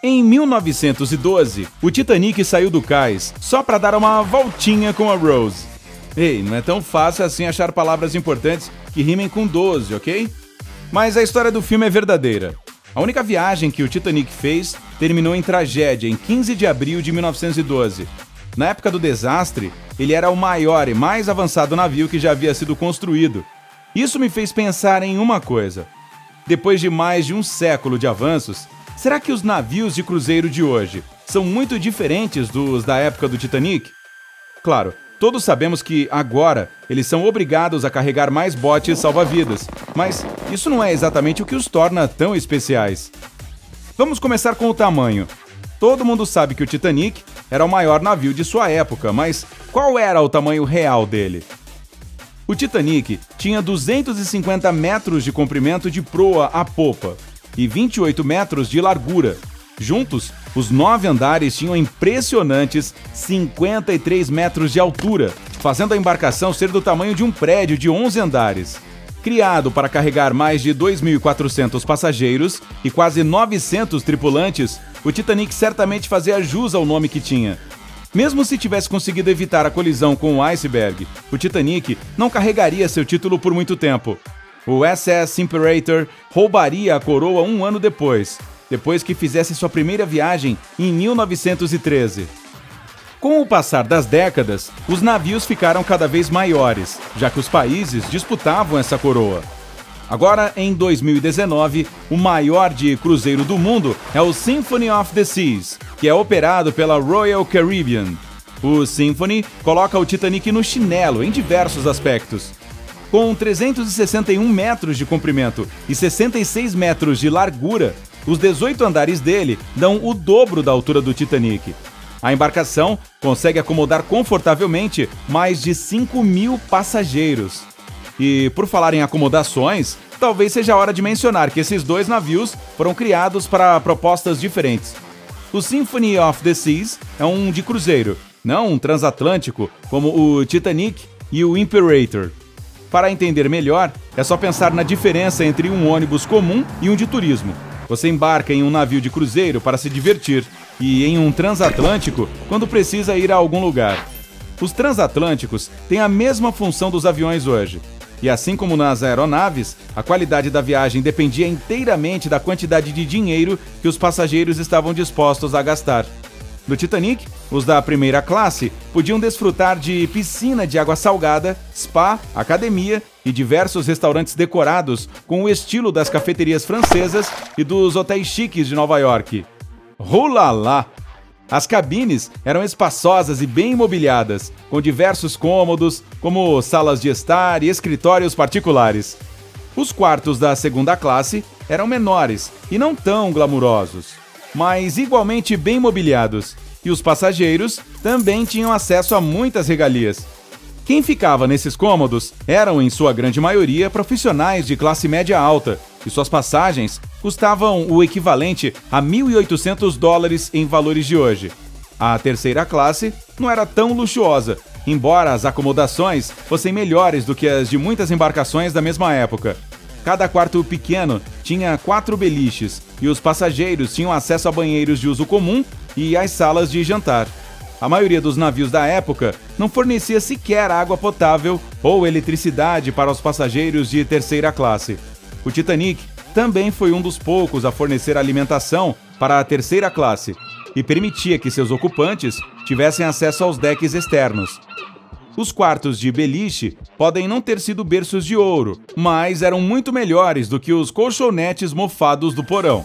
Em 1912, o Titanic saiu do cais só para dar uma voltinha com a Rose. Ei, não é tão fácil assim achar palavras importantes que rimem com 12, ok? Mas a história do filme é verdadeira. A única viagem que o Titanic fez terminou em tragédia em 15 de abril de 1912. Na época do desastre, ele era o maior e mais avançado navio que já havia sido construído. Isso me fez pensar em uma coisa. Depois de mais de um século de avanços, será que os navios de cruzeiro de hoje são muito diferentes dos da época do Titanic? Claro, todos sabemos que, agora, eles são obrigados a carregar mais botes salva-vidas, mas isso não é exatamente o que os torna tão especiais. Vamos começar com o tamanho. Todo mundo sabe que o Titanic era o maior navio de sua época, mas qual era o tamanho real dele? O Titanic tinha 250 metros de comprimento de proa a popa e 28 metros de largura. Juntos, os 9 andares tinham impressionantes 53 metros de altura, fazendo a embarcação ser do tamanho de um prédio de 11 andares. Criado para carregar mais de 2.400 passageiros e quase 900 tripulantes, o Titanic certamente fazia jus ao nome que tinha. Mesmo se tivesse conseguido evitar a colisão com o iceberg, o Titanic não carregaria seu título por muito tempo. O SS Imperator roubaria a coroa um ano depois que fizesse sua primeira viagem em 1913. Com o passar das décadas, os navios ficaram cada vez maiores, já que os países disputavam essa coroa. Agora, em 2019, o maior de cruzeiro do mundo é o Symphony of the Seas, que é operado pela Royal Caribbean. O Symphony coloca o Titanic no chinelo em diversos aspectos. Com 361 metros de comprimento e 66 metros de largura, os 18 andares dele dão o dobro da altura do Titanic. A embarcação consegue acomodar confortavelmente mais de 5.000 passageiros. E por falar em acomodações, talvez seja a hora de mencionar que esses dois navios foram criados para propostas diferentes. O Symphony of the Seas é um de cruzeiro, não um transatlântico como o Titanic e o Imperator. Para entender melhor, é só pensar na diferença entre um ônibus comum e um de turismo. Você embarca em um navio de cruzeiro para se divertir e em um transatlântico quando precisa ir a algum lugar. Os transatlânticos têm a mesma função dos aviões hoje. E assim como nas aeronaves, a qualidade da viagem dependia inteiramente da quantidade de dinheiro que os passageiros estavam dispostos a gastar. No Titanic, os da primeira classe podiam desfrutar de piscina de água salgada, spa, academia e diversos restaurantes decorados com o estilo das cafeterias francesas e dos hotéis chiques de Nova York. Ulala! As cabines eram espaçosas e bem imobiliadas, com diversos cômodos, como salas de estar e escritórios particulares. Os quartos da segunda classe eram menores e não tão glamurosos, mas igualmente bem mobiliados, e os passageiros também tinham acesso a muitas regalias. Quem ficava nesses cômodos eram, em sua grande maioria, profissionais de classe média alta, e suas passagens custavam o equivalente a $1.800 em valores de hoje. A terceira classe não era tão luxuosa, embora as acomodações fossem melhores do que as de muitas embarcações da mesma época. Cada quarto pequeno tinha 4 beliches, e os passageiros tinham acesso a banheiros de uso comum e às salas de jantar. A maioria dos navios da época não fornecia sequer água potável ou eletricidade para os passageiros de terceira classe. O Titanic também foi um dos poucos a fornecer alimentação para a terceira classe e permitia que seus ocupantes tivessem acesso aos decks externos. Os quartos de beliche podem não ter sido berços de ouro, mas eram muito melhores do que os colchonetes mofados do porão.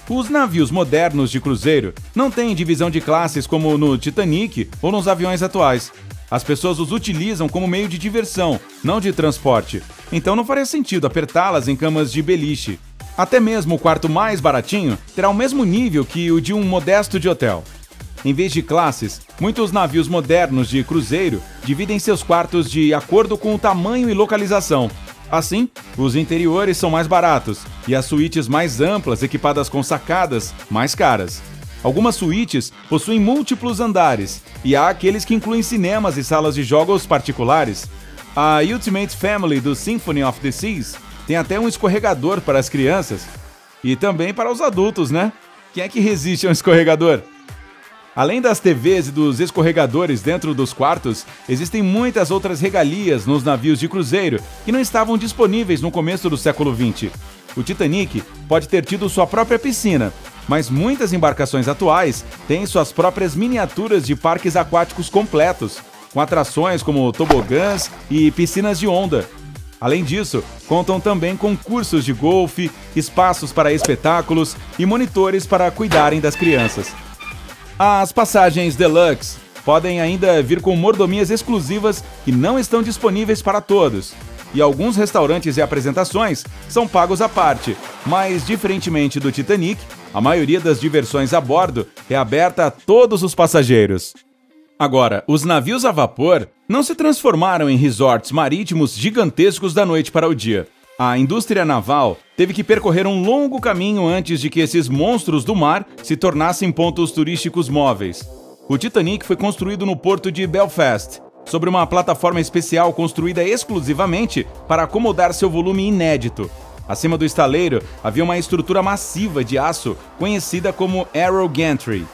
Os navios modernos de cruzeiro não têm divisão de classes como no Titanic ou nos aviões atuais. As pessoas os utilizam como meio de diversão, não de transporte. Então não faria sentido apertá-las em camas de beliche. Até mesmo o quarto mais baratinho terá o mesmo nível que o de um modesto de hotel. Em vez de classes, muitos navios modernos de cruzeiro dividem seus quartos de acordo com o tamanho e localização. Assim, os interiores são mais baratos e as suítes mais amplas, equipadas com sacadas, mais caras. Algumas suítes possuem múltiplos andares e há aqueles que incluem cinemas e salas de jogos particulares. A Ultimate Family do Symphony of the Seas tem até um escorregador para as crianças e também para os adultos, né? quem é que resiste a um escorregador? Além das TVs e dos escorregadores dentro dos quartos, existem muitas outras regalias nos navios de cruzeiro que não estavam disponíveis no começo do século XX. O Titanic pode ter tido sua própria piscina, mas muitas embarcações atuais têm suas próprias miniaturas de parques aquáticos completos, com atrações como tobogãs e piscinas de onda. Além disso, contam também com cursos de golfe, espaços para espetáculos e monitores para cuidarem das crianças. As passagens deluxe podem ainda vir com mordomias exclusivas que não estão disponíveis para todos. E alguns restaurantes e apresentações são pagos à parte, mas, diferentemente do Titanic, a maioria das diversões a bordo é aberta a todos os passageiros. Agora, os navios a vapor não se transformaram em resorts marítimos gigantescos da noite para o dia. A indústria naval teve que percorrer um longo caminho antes de que esses monstros do mar se tornassem pontos turísticos móveis. O Titanic foi construído no porto de Belfast, sobre uma plataforma especial construída exclusivamente para acomodar seu volume inédito. Acima do estaleiro havia uma estrutura massiva de aço conhecida como Arrow Gantry.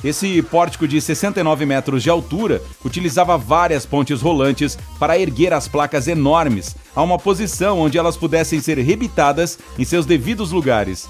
Esse pórtico de 69 metros de altura utilizava várias pontes rolantes para erguer as placas enormes a uma posição onde elas pudessem ser rebitadas em seus devidos lugares.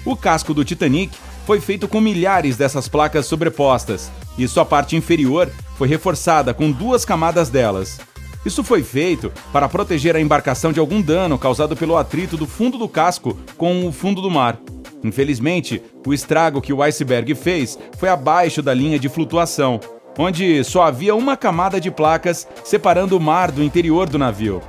O casco do Titanic foi feito com milhares dessas placas sobrepostas, e sua parte inferior foi reforçada com 2 camadas delas. Isso foi feito para proteger a embarcação de algum dano causado pelo atrito do fundo do casco com o fundo do mar. Infelizmente, o estrago que o iceberg fez foi abaixo da linha de flutuação, onde só havia uma camada de placas separando o mar do interior do navio.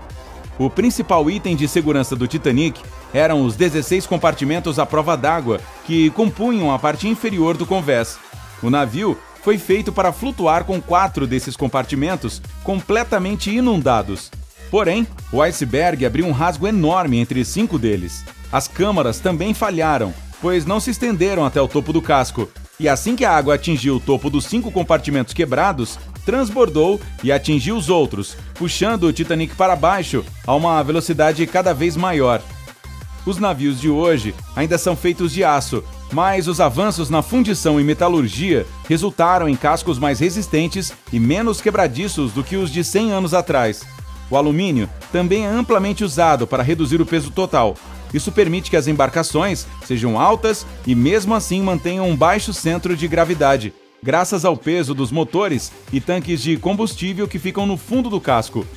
O principal item de segurança do Titanic eram os 16 compartimentos à prova d'água que compunham a parte inferior do convés. O navio foi feito para flutuar com 4 desses compartimentos completamente inundados. Porém, o iceberg abriu um rasgo enorme entre 5 deles. As câmaras também falharam, pois não se estenderam até o topo do casco, e assim que a água atingiu o topo dos 5 compartimentos quebrados, transbordou e atingiu os outros, puxando o Titanic para baixo a uma velocidade cada vez maior. Os navios de hoje ainda são feitos de aço, mas os avanços na fundição e metalurgia resultaram em cascos mais resistentes e menos quebradiços do que os de 100 anos atrás. O alumínio também é amplamente usado para reduzir o peso total. Isso permite que as embarcações sejam altas e mesmo assim mantenham um baixo centro de gravidade, graças ao peso dos motores e tanques de combustível que ficam no fundo do casco.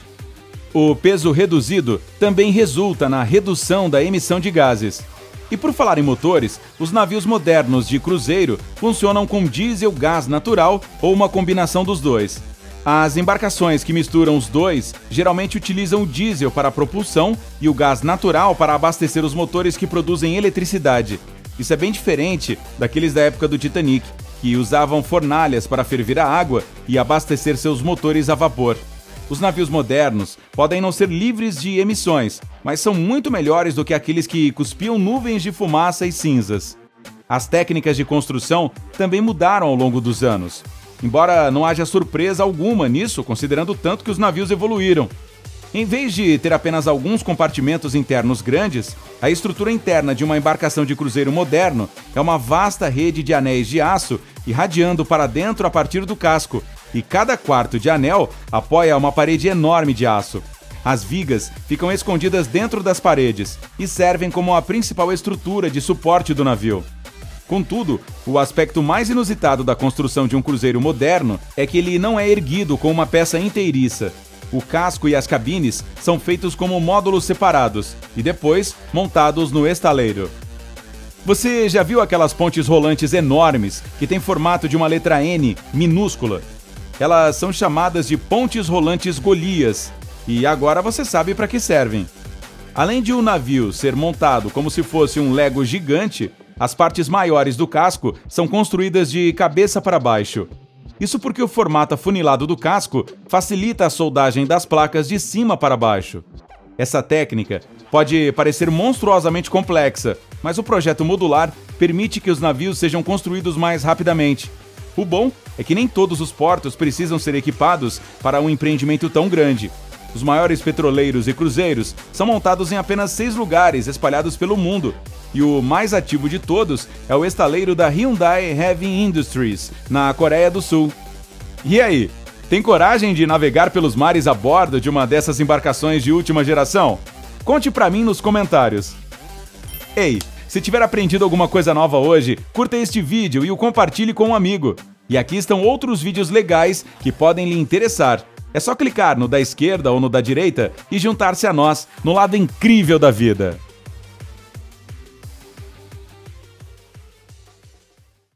O peso reduzido também resulta na redução da emissão de gases. E por falar em motores, os navios modernos de cruzeiro funcionam com diesel, gás natural ou uma combinação dos dois. As embarcações que misturam os dois geralmente utilizam o diesel para a propulsão e o gás natural para abastecer os motores que produzem eletricidade. Isso é bem diferente daqueles da época do Titanic, que usavam fornalhas para ferver a água e abastecer seus motores a vapor. Os navios modernos podem não ser livres de emissões, mas são muito melhores do que aqueles que cuspiam nuvens de fumaça e cinzas. As técnicas de construção também mudaram ao longo dos anos, embora não haja surpresa alguma nisso, considerando o tanto que os navios evoluíram. Em vez de ter apenas alguns compartimentos internos grandes, a estrutura interna de uma embarcação de cruzeiro moderno é uma vasta rede de anéis de aço irradiando para dentro a partir do casco, e cada quarto de anel apoia uma parede enorme de aço. As vigas ficam escondidas dentro das paredes e servem como a principal estrutura de suporte do navio. Contudo, o aspecto mais inusitado da construção de um cruzeiro moderno é que ele não é erguido com uma peça inteiriça. O casco e as cabines são feitos como módulos separados e depois montados no estaleiro. Você já viu aquelas pontes rolantes enormes que têm formato de uma letra N minúscula? Elas são chamadas de pontes rolantes Golias, e agora você sabe para que servem. Além de o navio ser montado como se fosse um Lego gigante, as partes maiores do casco são construídas de cabeça para baixo. Isso porque o formato afunilado do casco facilita a soldagem das placas de cima para baixo. Essa técnica pode parecer monstruosamente complexa, mas o projeto modular permite que os navios sejam construídos mais rapidamente. O bom é que nem todos os portos precisam ser equipados para um empreendimento tão grande. Os maiores petroleiros e cruzeiros são montados em apenas 6 lugares espalhados pelo mundo, e o mais ativo de todos é o estaleiro da Hyundai Heavy Industries, na Coreia do Sul. E aí, tem coragem de navegar pelos mares a bordo de uma dessas embarcações de última geração? Conte pra mim nos comentários. Ei, se tiver aprendido alguma coisa nova hoje, curta este vídeo e o compartilhe com um amigo. E aqui estão outros vídeos legais que podem lhe interessar. É só clicar no da esquerda ou no da direita e juntar-se a nós no lado incrível da vida.